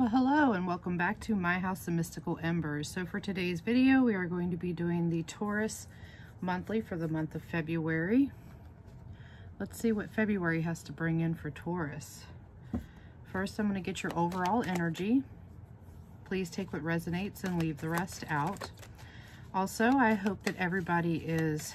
Well, hello and welcome back to My House of Mystical Embers. So for today's video, we are going to be doing the Taurus monthly for the month of February. Let's see what February has to bring in for Taurus. First, I'm going to get your overall energy. Please take what resonates and leave the rest out. Also, I hope that everybody is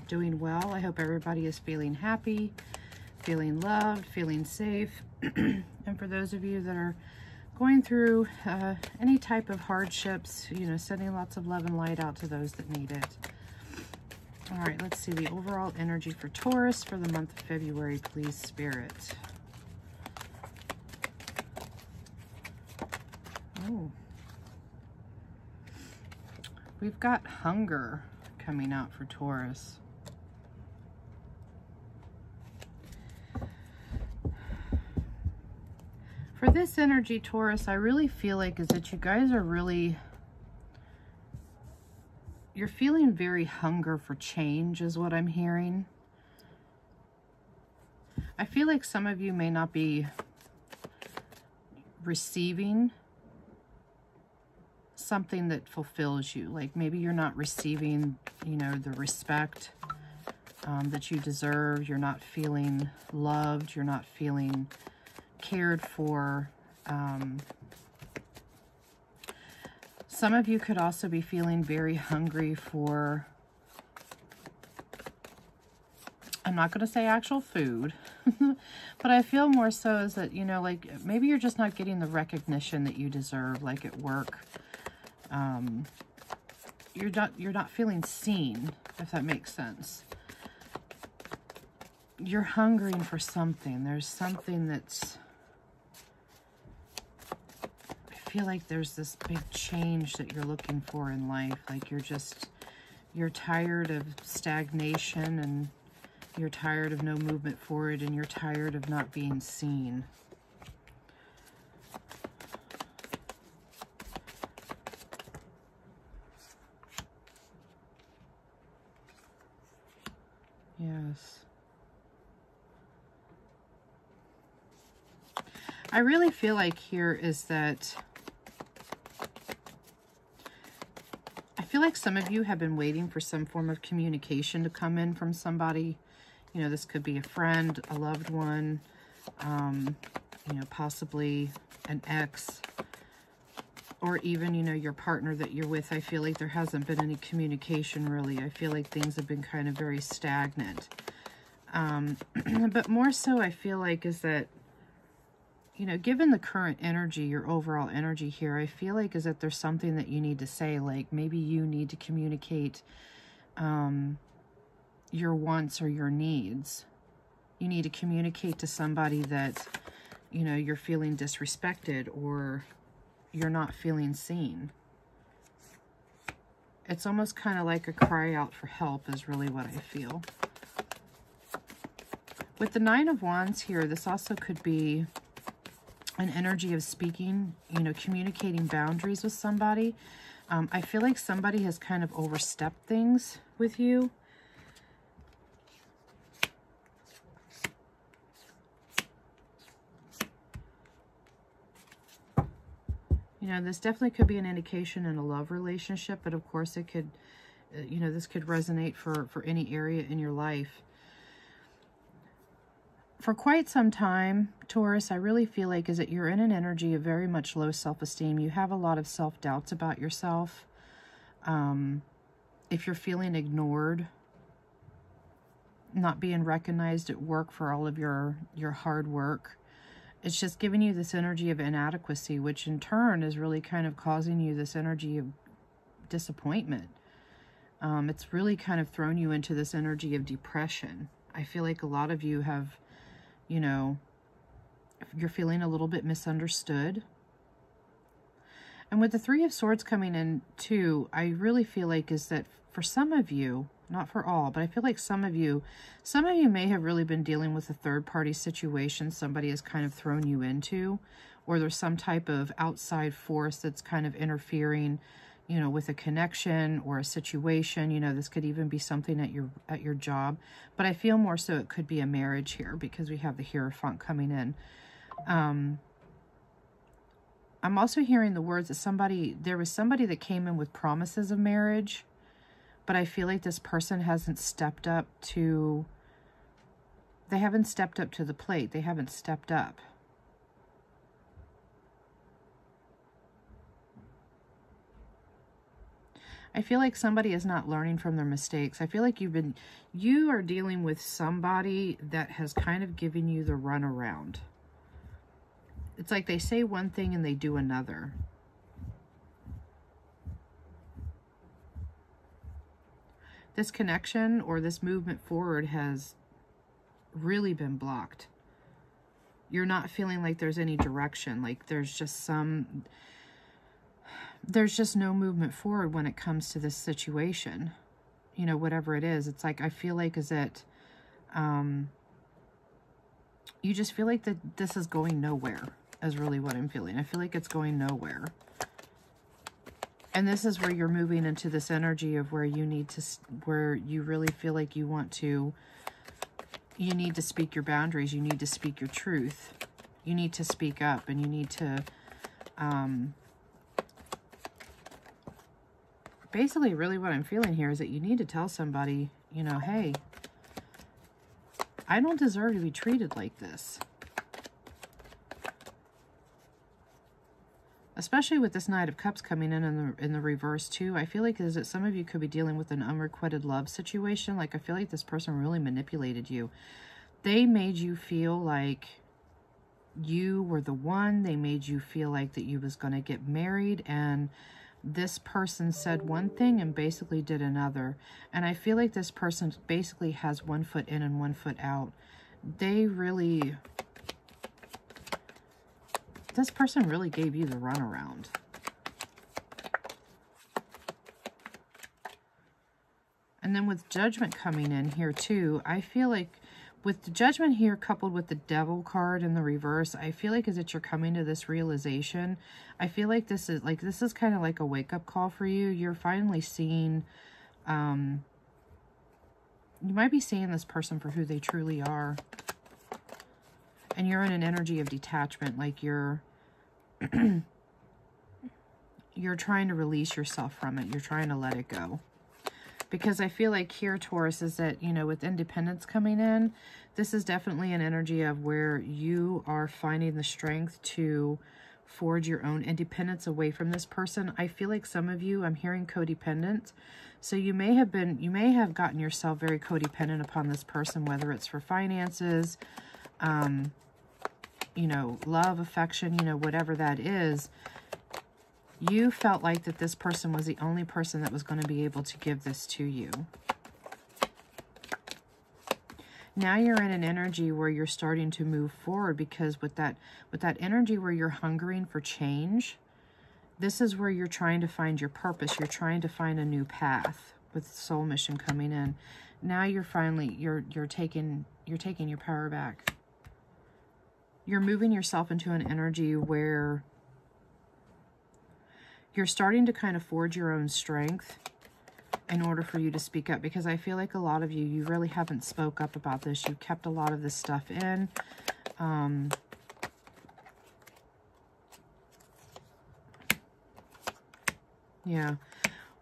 doing well. I hope everybody is feeling happy, feeling loved, feeling safe. And for those of you that are going through any type of hardships, you know, sending lots of love and light out to those that need it. All right, let's see the overall energy for Taurus for the month of February, please, Spirit. Oh, we've got hunger coming out for Taurus. For this energy, Taurus, I really feel like is that you guys are really, you're feeling very hunger for change is what I'm hearing. I feel like some of you may not be receiving something that fulfills you. Like maybe you're not receiving, you know, the respect that you deserve. You're not feeling loved. You're not feeling cared for. Some of you could also be feeling very hungry for, I'm not going to say actual food, but I feel more so is that, you know, like maybe you're just not getting the recognition that you deserve, like at work. You're not feeling seen, if that makes sense. You're hungering for something. There's something that's, I feel like there's this big change that you're looking for in life. Like you're tired of stagnation, and you're tired of no movement forward, and you're tired of not being seen. Yes. I really feel like here is that I feel like some of you have been waiting for some form of communication to come in from somebody. You know, this could be a friend, a loved one, you know, possibly an ex, or even, you know, your partner that you're with. I feel like there hasn't been any communication really. I feel like things have been kind of very stagnant. But more so I feel like is that, you know, given the current energy, your overall energy here, I feel like is that there's something that you need to say. Like maybe you need to communicate your wants or your needs. You need to communicate to somebody that, you know, you're feeling disrespected or you're not feeling seen. It's almost kind of like a cry out for help is really what I feel. With the Nine of Wands here, this also could be an energy of speaking, you know, communicating boundaries with somebody. I feel like somebody has kind of overstepped things with you. You know, this definitely could be an indication in a love relationship, but of course it could, you know, this could resonate for any area in your life. For quite some time, Taurus, I really feel like is that you're in an energy of very much low self-esteem. You have a lot of self-doubts about yourself. If you're feeling ignored, not being recognized at work for all of your hard work, it's just giving you this energy of inadequacy, which in turn is really kind of causing you this energy of disappointment. It's really kind of thrown you into this energy of depression. I feel like a lot of you have, you know, you're feeling a little bit misunderstood. And with the Three of Swords coming in too, I really feel like is that for some of you, not for all, but I feel like some of you may have really been dealing with a third-party situation somebody has kind of thrown you into, or there's some type of outside force that's kind of interfering, you know, with a connection or a situation. You know, this could even be something at your job, but I feel more so it could be a marriage here because we have the Hierophant coming in. I'm also hearing the words that there was somebody that came in with promises of marriage, but I feel like this person hasn't stepped up to, they haven't stepped up to the plate. They haven't stepped up. I feel like somebody is not learning from their mistakes. I feel like you are dealing with somebody that has kind of given you the runaround. It's like they say one thing and they do another. This connection or this movement forward has really been blocked. You're not feeling like there's any direction. Like there's just no movement forward when it comes to this situation. You know, whatever it is. It's like, I feel like you just feel like that this is going nowhere, is really what I'm feeling. I feel like it's going nowhere. And this is where you're moving into this energy of where you need to, where you really feel like you need to speak your boundaries. You need to speak your truth. You need to speak up, and you need to, basically, really what I'm feeling here is that you need to tell somebody, you know, hey, I don't deserve to be treated like this. Especially with this Knight of Cups coming in the reverse too. I feel like is that some of you could be dealing with an unrequited love situation. Like I feel like this person really manipulated you. They made you feel like you were the one. They made you feel like that you was going to get married, and this person said one thing and basically did another. And I feel like this person basically has one foot in and one foot out. This person really gave you the runaround. And then with Judgment coming in here too, I feel like with the Judgment here coupled with the Devil card in the reverse, I feel like as that you're coming to this realization, I feel like this is kind of like a wake-up call for you. You're finally seeing, you might be seeing this person for who they truly are. And you're in an energy of detachment, like you're trying to release yourself from it. You're trying to let it go. Because I feel like here, Taurus, is that, you know, with independence coming in, this is definitely an energy of where you are finding the strength to forge your own independence away from this person. I feel like some of you, I'm hearing codependent. So you may have gotten yourself very codependent upon this person, whether it's for finances, you know, love, affection, you know, whatever that is. You felt like that this person was the only person that was going to be able to give this to you. Now you're in an energy where you're starting to move forward, because with that energy where you're hungering for change, this is where you're trying to find your purpose. You're trying to find a new path with soul mission coming in. Now you're finally, you're taking your power back. You're moving yourself into an energy where you're starting to kind of forge your own strength in order for you to speak up. Because I feel like a lot of you really haven't spoke up about this. You've kept a lot of this stuff in. Yeah.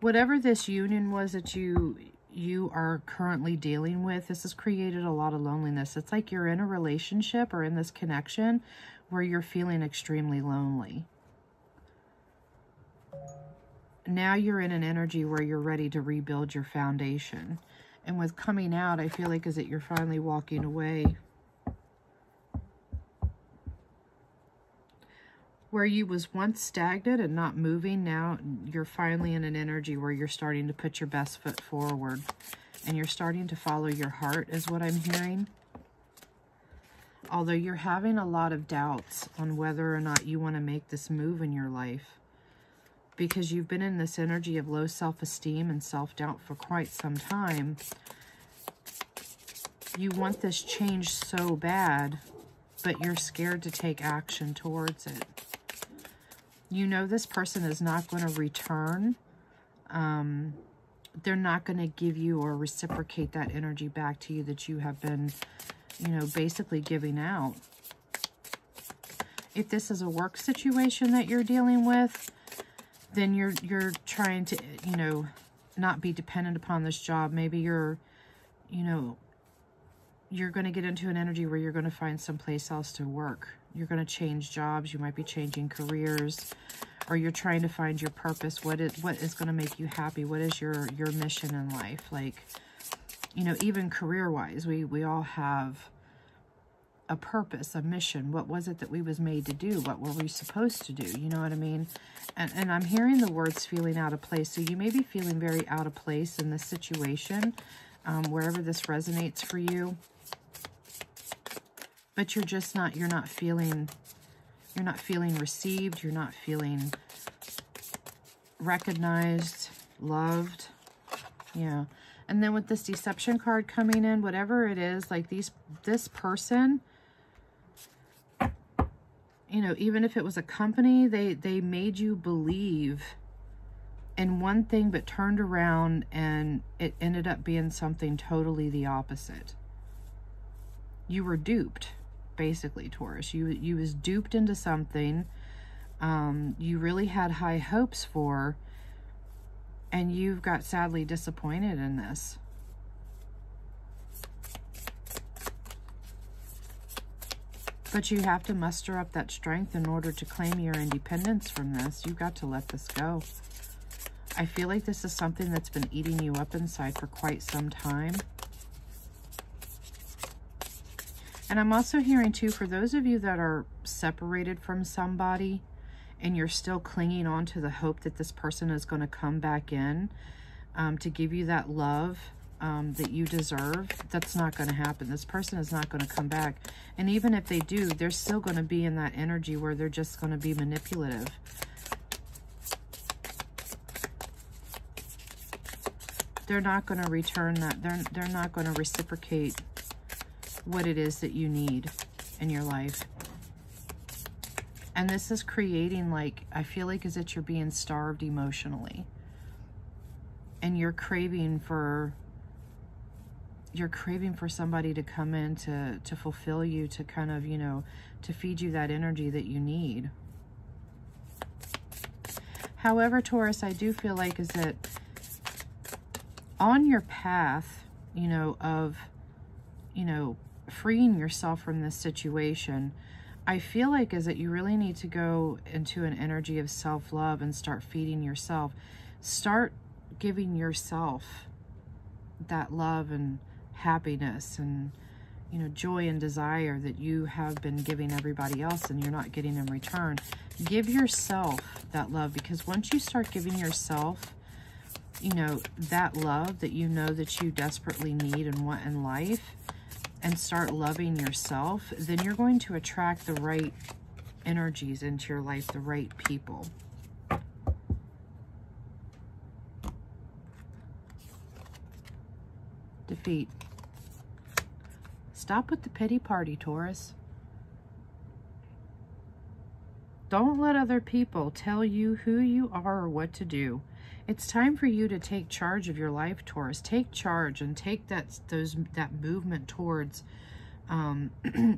Whatever this union was that you are currently dealing with, this has created a lot of loneliness. It's like you're in a relationship or in this connection where you're feeling extremely lonely. Now you're in an energy where you're ready to rebuild your foundation. And with coming out, I feel like is that you're finally walking away. Where you was once stagnant and not moving, now you're finally in an energy where you're starting to put your best foot forward. And you're starting to follow your heart, is what I'm hearing. Although you're having a lot of doubts on whether or not you want to make this move in your life. Because you've been in this energy of low self-esteem and self-doubt for quite some time. You want this change so bad, but you're scared to take action towards it. You know this person is not going to return. They're not going to give you or reciprocate that energy back to you that you have been, you know, basically giving out. If this is a work situation that you're dealing with, then you're trying to, you know, not be dependent upon this job. Maybe you're, you know, you're going to get into an energy where you're going to find someplace else to work. You're going to change jobs. You might be changing careers, or you're trying to find your purpose. What is going to make you happy? What is your mission in life? Like, you know, even career-wise, we all have a purpose, a mission. What was it that we was made to do? What were we supposed to do? You know what I mean? And I'm hearing the words feeling out of place. So you may be feeling very out of place in this situation, wherever this resonates for you. But you're just not, you're not feeling received. You're not feeling recognized, loved. Yeah. And then with this deception card coming in, whatever it is, like this person, you know, even if it was a company, they made you believe in one thing, but turned around and it ended up being something totally the opposite. You were duped, basically, Taurus. You was duped into something you really had high hopes for, and you've got sadly disappointed in this. But you have to muster up that strength in order to claim your independence from this. You've got to let this go. I feel like this is something that's been eating you up inside for quite some time. And I'm also hearing too, for those of you that are separated from somebody and you're still clinging on to the hope that this person is going to come back in to give you that love that you deserve, that's not going to happen. This person is not going to come back. And even if they do, they're still going to be in that energy where they're just going to be manipulative. They're not going to return that. They're not going to reciprocate what it is that you need in your life. And this is creating, like, I feel like as if you're being starved emotionally. And you're craving for somebody to come in to fulfill you, to kind of, you know, to feed you that energy that you need. However, Taurus, I do feel like is that on your path, you know, of, you know, freeing yourself from this situation, I feel like is that you really need to go into an energy of self-love and start feeding yourself. Start giving yourself that love and happiness and, you know, joy and desire that you have been giving everybody else and you're not getting in return. Give yourself that love, because once you start giving yourself, you know, that love that you know that you desperately need and want in life, and start loving yourself, then you're going to attract the right energies into your life, the right people. Defeat. Stop with the pity party, Taurus. Don't let other people tell you who you are or what to do. It's time for you to take charge of your life, Taurus. Take charge and take that movement towards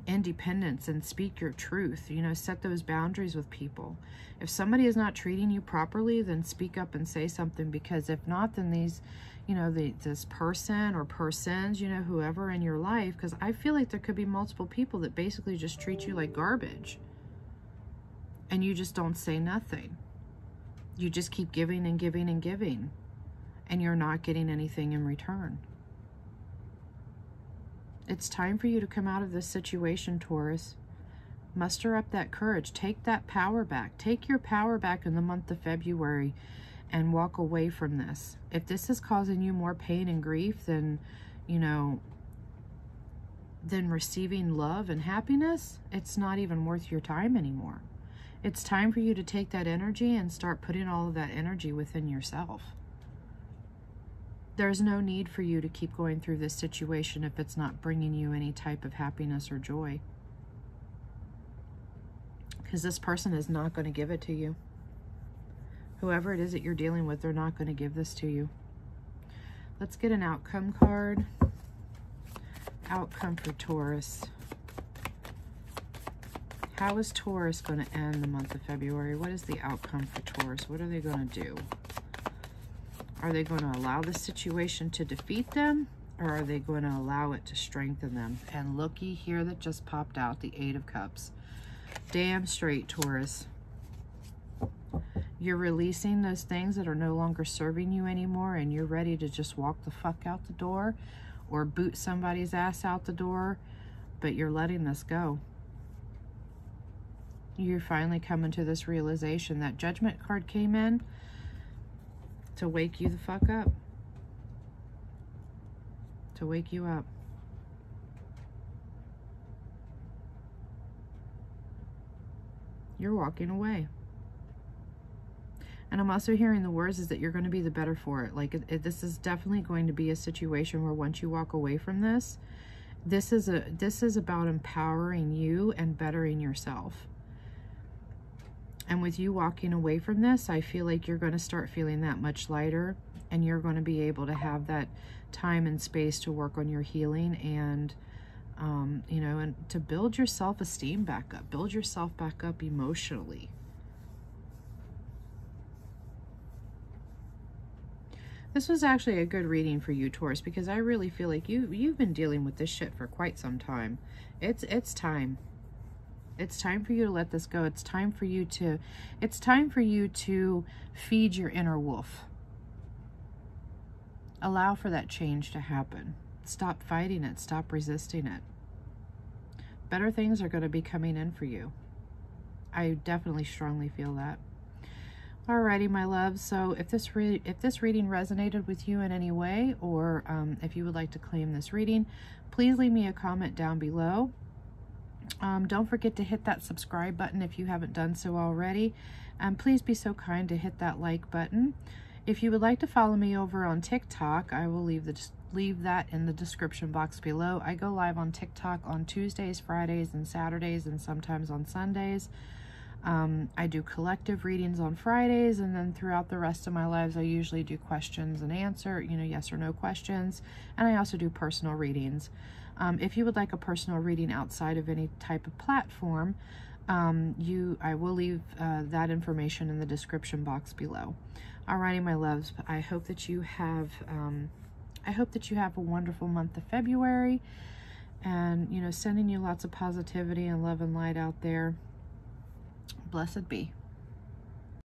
independence and speak your truth. You know, set those boundaries with people. If somebody is not treating you properly, then speak up and say something, because if not, then these, you know, this person or persons, you know, whoever in your life, because I feel like there could be multiple people that basically just treat you like garbage and you just don't say nothing. You just keep giving and giving and giving, and you're not getting anything in return. It's time for you to come out of this situation, Taurus. Muster up that courage. Take that power back. Take your power back in the month of February and walk away from this. If this is causing you more pain and grief than, you know, than receiving love and happiness, it's not even worth your time anymore. It's time for you to take that energy and start putting all of that energy within yourself. There's no need for you to keep going through this situation if it's not bringing you any type of happiness or joy. Because this person is not going to give it to you. Whoever it is that you're dealing with, they're not going to give this to you. Let's get an outcome card. Outcome for Taurus. How is Taurus going to end the month of February? What is the outcome for Taurus? What are they going to do? Are they going to allow the situation to defeat them? Or are they going to allow it to strengthen them? And looky here that just popped out, the Eight of Cups. Damn straight, Taurus. You're releasing those things that are no longer serving you anymore, and you're ready to just walk the fuck out the door or boot somebody's ass out the door, but you're letting this go. You're finally coming to this realization. That Judgment card came in to wake you the fuck up. To wake you up. You're walking away. And I'm also hearing the words is that you're going to be the better for it. Like, this is definitely going to be a situation where once you walk away from this, this is about empowering you and bettering yourself. And with you walking away from this, I feel like you're going to start feeling that much lighter, and you're going to be able to have that time and space to work on your healing and, you know, and to build your self-esteem back up, build yourself back up emotionally. This was actually a good reading for you, Taurus, because I really feel like you've been dealing with this shit for quite some time. It's time. It's time for you to let this go. It's time for you to feed your inner wolf. Allow for that change to happen. Stop fighting it. Stop resisting it. Better things are going to be coming in for you. I definitely strongly feel that. Alrighty, my loves. So if this reading resonated with you in any way, or if you would like to claim this reading, please leave me a comment down below. Don't forget to hit that subscribe button if you haven't done so already. Please be so kind to hit that like button. If you would like to follow me over on TikTok, I will leave that in the description box below. I go live on TikTok on Tuesdays, Fridays, and Saturdays, and sometimes on Sundays. I do collective readings on Fridays, and then throughout the rest of my lives, I usually do questions and answer, you know, yes or no questions. And I also do personal readings. If you would like a personal reading outside of any type of platform, I will leave that information in the description box below. Alrighty, my loves. I hope that you have a wonderful month of February, and, you know, sending you lots of positivity and love and light out there. Blessed be.